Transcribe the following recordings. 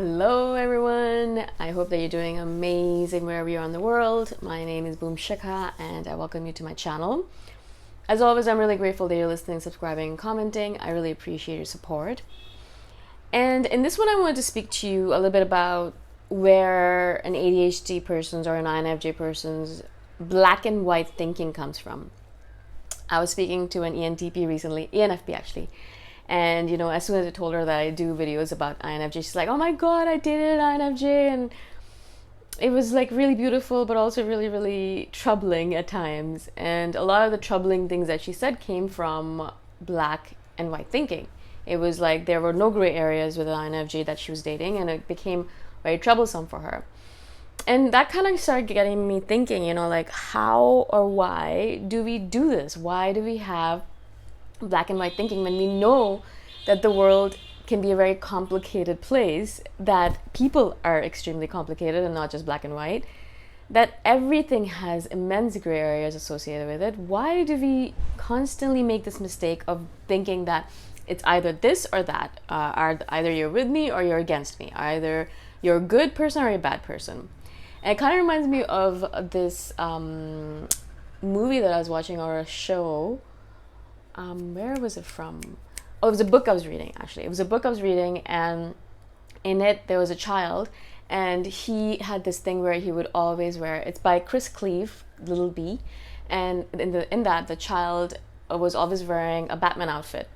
Hello everyone, I hope that you're doing amazing wherever you are in the world. My name is Boom Shikha and I welcome you to my channel. As always, I'm really grateful that you're listening, subscribing, and commenting. I really appreciate your support. And in this one, I wanted to speak to you a little bit about where an ADHD person's or an INFJ person's black and white thinking comes from. I was speaking to an ENTP recently, ENFP actually, and as soon as I told her that I do videos about INFJ, she's like, oh my god, I dated an INFJ, and it was like really beautiful but also really, really troubling at times. And a lot of the troubling things that she said came from black and white thinking. It was like there were no gray areas with the INFJ that she was dating, and it became very troublesome for her. And that kind of started getting me thinking, like how or why do we do this? Why do we have black and white thinking when we know that the world can be a very complicated place, that people are extremely complicated and not just black and white, that everything has immense gray areas associated with it? Why do we constantly make this mistake of thinking that it's either this or that? Either you're with me or you're against me. Either you're a good person or you're a bad person. And it kind of reminds me of this movie that I was watching, or a show. Where was it from? Oh, it was a book I was reading, actually. It was a book I was reading, and in it there was a child, and he had this thing where he would always wear, it's by Chris Cleave, Little B, and in that the child was always wearing a Batman outfit.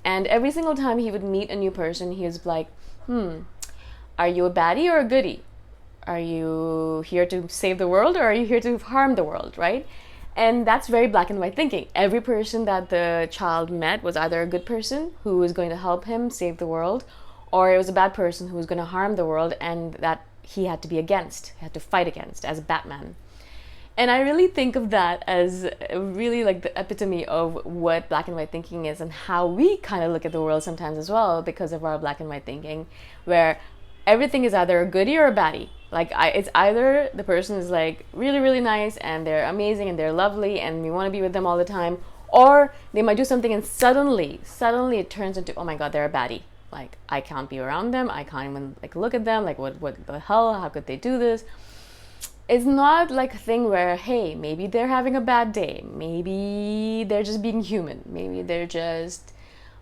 And every single time he would meet a new person, he was like, are you a baddie or a goodie? Are you here to save the world or are you here to harm the world, right? And that's very black and white thinking. Every person that the child met was either a good person who was going to help him save the world, or it was a bad person who was going to harm the world, and that he had to be against, he had to fight against as Batman. And I really think of that as really like the epitome of what black and white thinking is, and how we kind of look at the world sometimes as well because of our black and white thinking, where everything is either a goodie or a baddie. Like it's either the person is like really, really nice and they're amazing and they're lovely and we want to be with them all the time, or they might do something and suddenly it turns into, oh my god, they're a baddie. Like I can't be around them. I can't even like look at them. Like what the hell? How could they do this? It's not like a thing where, hey, maybe they're having a bad day. Maybe they're just being human. Maybe they're just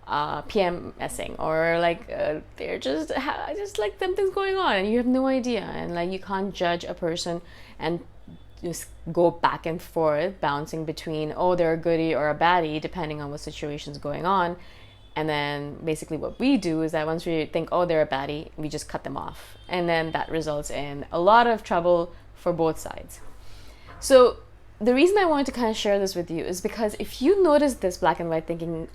PMSing, or like they're just like something's going on and you have no idea, and like you can't judge a person and just go back and forth bouncing between, oh, they're a goodie or a baddie depending on what situation's going on. And then basically what we do is that once we think, oh, they're a baddie, we just cut them off, and then that results in a lot of trouble for both sides. So the reason I wanted to kind of share this with you is because if you notice this black and white thinking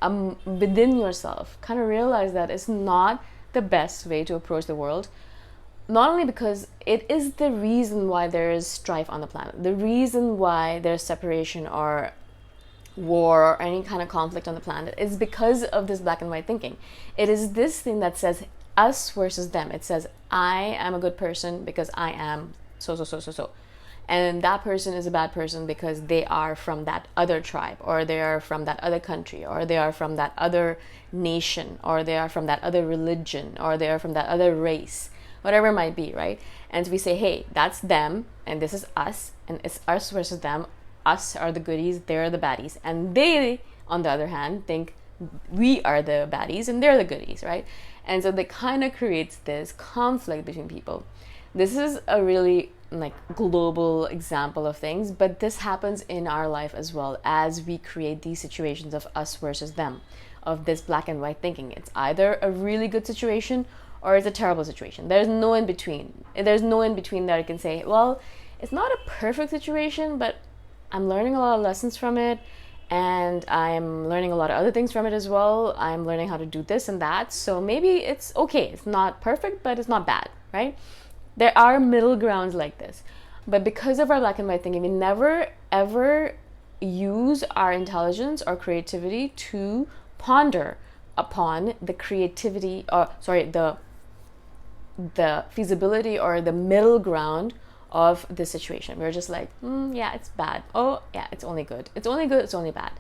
within yourself, kind of realize that it's not the best way to approach the world. Not only because it is the reason why there is strife on the planet, the reason why there's separation or war or any kind of conflict on the planet is because of this black and white thinking. It is this thing that says us versus them. It says I am a good person because I am so. And that person is a bad person because they are from that other tribe, or they are from that other country, or they are from that other nation, or they are from that other religion, or they are from that other race, whatever it might be, right? And so we say, hey, that's them, and this is us, and it's us versus them. Us are the goodies, they're the baddies. And they, on the other hand, think we are the baddies and they're the goodies, right? And so that kind of creates this conflict between people. This is a really like global example of things, but this happens in our life as well, as we create these situations of us versus them, of this black and white thinking. It's either a really good situation or it's a terrible situation. There's no in between. There's no in between that I can say, well, it's not a perfect situation, but I'm learning a lot of lessons from it, and I'm learning a lot of other things from it as well. I'm learning how to do this and that, so maybe it's okay. It's not perfect, but it's not bad, right? There are middle grounds like this. But because of our black and white thinking, we never ever use our intelligence or creativity to ponder upon the creativity, or the feasibility or the middle ground of the situation. We're just like, yeah, it's bad. Oh, yeah, it's only good. It's only good, it's only bad.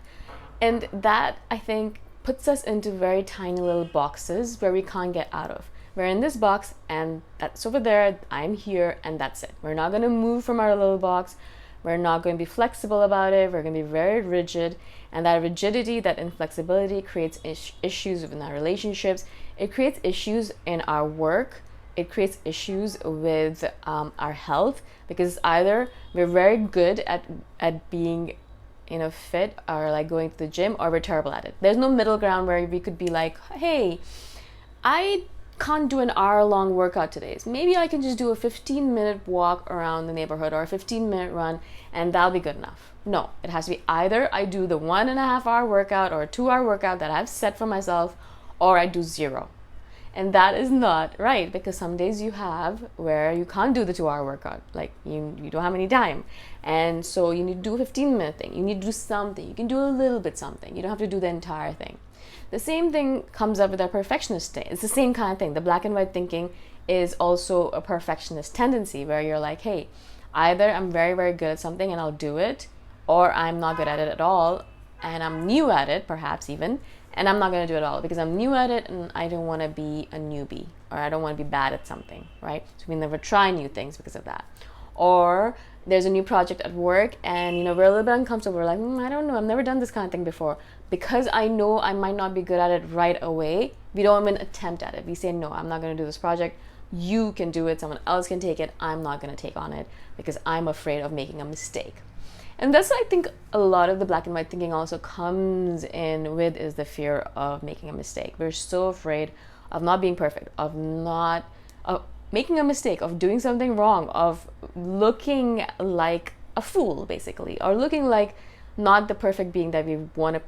And that, I think, puts us into very tiny little boxes where we can't get out of, we're in this box and that's over there, I'm here, and that's it. We're not going to move from our little box. We're not going to be flexible about it. We're going to be very rigid. And that rigidity, that inflexibility creates issues within our relationships. It creates issues in our work. It creates issues with our health, because either we're very good at being fit, or like going to the gym, or we're terrible at it. There's no middle ground where we could be like, hey, I can't do an hour-long workout today. So maybe I can just do a 15-minute walk around the neighborhood, or a 15-minute run, and that'll be good enough. No, it has to be either I do the 1.5-hour workout or a 2-hour workout that I've set for myself, or I do zero. And that is not right, because some days you have where you can't do the 2-hour workout. Like you don't have any time. And so you need to do a 15-minute thing. You need to do something. You can do a little bit something. You don't have to do the entire thing. The same thing comes up with our perfectionist thing. It's the same kind of thing. The black and white thinking is also a perfectionist tendency, where you're like, hey, either I'm very, very good at something and I'll do it, or I'm not good at it at all and I'm new at it, perhaps even, and I'm not going to do it at all because I'm new at it and I don't want to be a newbie, or I don't want to be bad at something, right? So we never try new things because of that. Or there's a new project at work and we're a little bit uncomfortable. We're like, I don't know, I've never done this kind of thing before. Because I know I might not be good at it right away, we don't even attempt at it. We say, no, I'm not going to do this project. You can do it. Someone else can take it. I'm not going to take on it because I'm afraid of making a mistake. And that's, I think, a lot of the black and white thinking also comes in with, is the fear of making a mistake. We're so afraid of not being perfect, of making a mistake, of doing something wrong, of looking like a fool, basically, or looking like not the perfect being that we want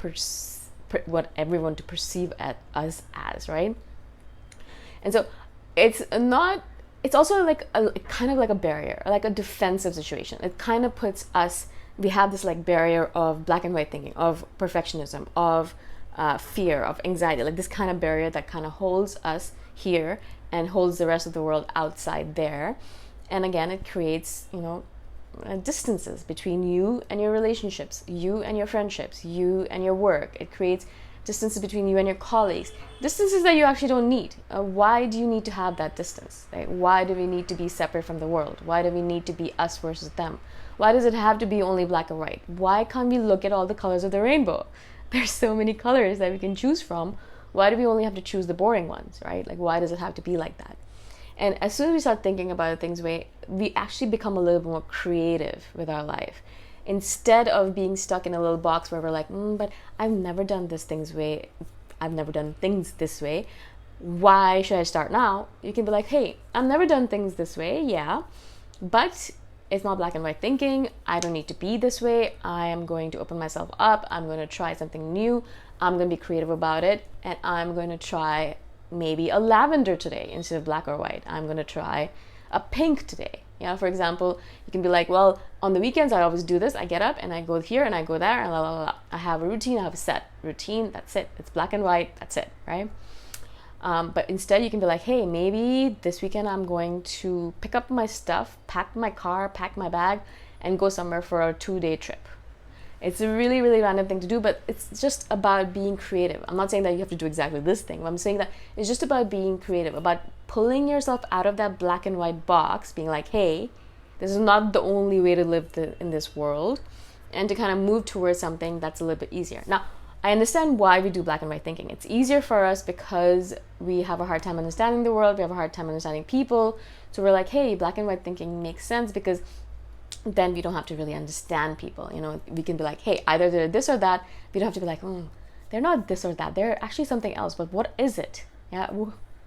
want everyone to perceive us as, right? And so it's also like kind of like a barrier, like a defensive situation. It kind of puts us, we have this like barrier of black and white thinking, of perfectionism, of fear, of anxiety, like this kind of barrier that kind of holds us here and holds the rest of the world outside there. And again, it creates, distances between you and your relationships, you and your friendships, you and your work. It creates distances between you and your colleagues, distances that you actually don't need. Why do you need to have that distance? Right? Why do we need to be separate from the world? Why do we need to be us versus them? Why does it have to be only black and white? Why can't we look at all the colors of the rainbow? There's so many colors that we can choose from. Why do we only have to choose the boring ones, right? Like, why does it have to be like that? And as soon as we start thinking about things way, we actually become a little bit more creative with our life. Instead of being stuck in a little box where we're like, but I've never done things this way. Why should I start now? You can be like, hey, I've never done things this way, yeah, but it's not black and white thinking. I don't need to be this way. I am going to open myself up. I'm going to try something new. I'm going to be creative about it. And I'm going to try maybe a lavender today instead of black or white. I'm going to try a pink today. Yeah, for example, you can be like, well, on the weekends, I always do this. I get up and I go here and I go there and la la la. I have a routine. I have a set routine. That's it. It's black and white. That's it, right? But instead, you can be like, hey, maybe this weekend I'm going to pick up my stuff, pack my car, pack my bag, and go somewhere for a 2-day trip. It's a really, really random thing to do, but it's just about being creative. I'm not saying that you have to do exactly this thing. I'm saying that it's just about being creative, about pulling yourself out of that black and white box, being like, hey, this is not the only way to live in this world, and to kind of move towards something that's a little bit easier. Now, I understand why we do black and white thinking. It's easier for us because we have a hard time understanding the world. We have a hard time understanding people. So we're like, hey, black and white thinking makes sense because then we don't have to really understand people. We can be like, hey, either they're this or that. We don't have to be like, they're not this or that. They're actually something else. But what is it? Yeah,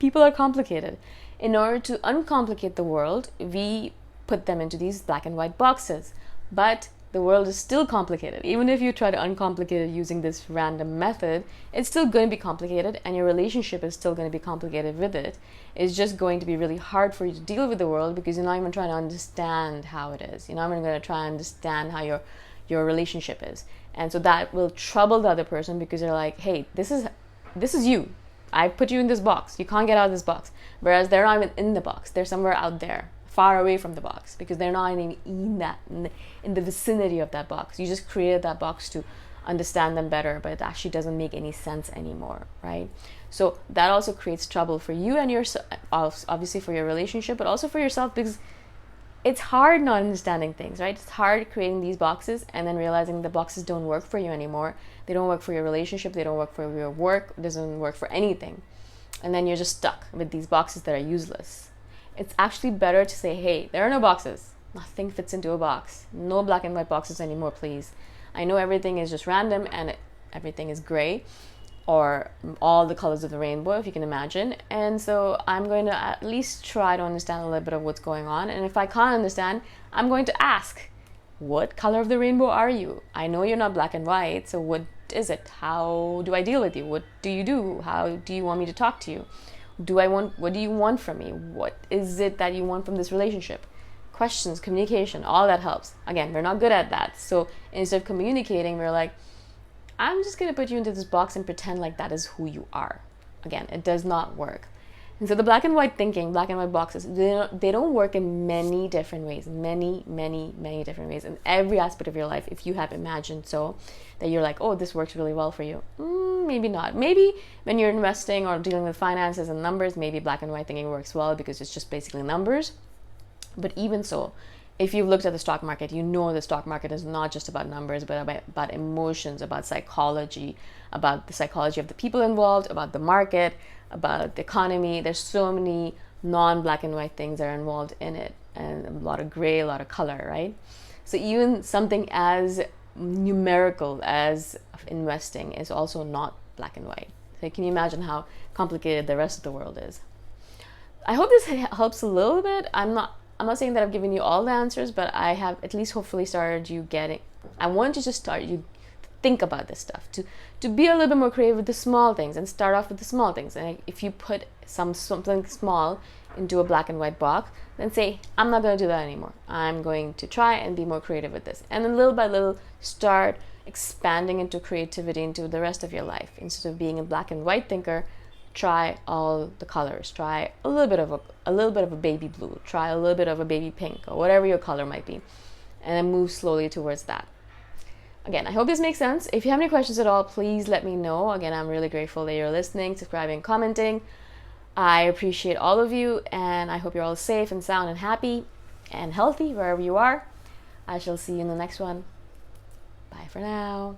people are complicated. In order to uncomplicate the world, we put them into these black and white boxes. But the world is still complicated. Even if you try to uncomplicate it using this random method, it's still going to be complicated, and your relationship is still going to be complicated with it. It's just going to be really hard for you to deal with the world because you're not even trying to understand how it is. You're not even going to try and understand how your relationship is. And so that will trouble the other person because they're like, hey, this is you. I put you in this box. You can't get out of this box. Whereas they're not even in the box. They're somewhere out there, far away from the box, because they're not even in the vicinity of that box. You just created that box to understand them better, but it actually doesn't make any sense anymore, right? So that also creates trouble for you and your, obviously for your relationship, but also for yourself, because it's hard not understanding things, right? It's hard creating these boxes and then realizing the boxes don't work for you anymore. They don't work for your relationship. They don't work for your work. It doesn't work for anything. And then you're just stuck with these boxes that are useless. It's actually better to say, hey, there are no boxes. Nothing fits into a box. No black and white boxes anymore, please. I know everything is just random and everything is gray, or all the colors of the rainbow, if you can imagine. And so I'm going to at least try to understand a little bit of what's going on. And if I can't understand, I'm going to ask, what color of the rainbow are you? I know you're not black and white, so what is it? How do I deal with you? What do you do? How do you want me to talk to you? What do you want from me? What is it that you want from this relationship? Questions, communication, all that helps. Again, we're not good at that. So instead of communicating, we're like, I'm just going to put you into this box and pretend like that is who you are. Again, it does not work. And so the black and white thinking, black and white boxes, they don't work in many different ways, many different ways in every aspect of your life. If you have imagined so that you're like, oh, this works really well for you. Maybe not. Maybe when you're investing or dealing with finances and numbers, maybe black and white thinking works well because it's just basically numbers. But even so, if you've looked at the stock market, you know the stock market is not just about numbers, but about emotions, about psychology, about the psychology of the people involved, about the market, about the economy. There's so many non-black and white things that are involved in it, and a lot of gray, a lot of color, right? So even something as numerical as investing is also not black and white. So can you imagine how complicated the rest of the world is? I hope this helps a little bit. I'm not saying that I've given you all the answers, but I have at least hopefully started you getting. I want to just start you to think about this stuff, to be a little bit more creative with the small things and start off with the small things. And if you put something small into a black and white box, then say, I'm not going to do that anymore. I'm going to try and be more creative with this. And then little by little start expanding into creativity into the rest of your life. Instead of being a black and white thinker, try all the colors. Try a little bit of a baby blue. Try a little bit of a baby pink, or whatever your color might be, and then move slowly towards that. Again, I hope this makes sense. If you have any questions at all, please let me know. Again, I'm really grateful that you're listening, subscribing, commenting. I appreciate all of you, and I hope you're all safe and sound and happy and healthy wherever you are. I shall see you in the next one. Bye for now.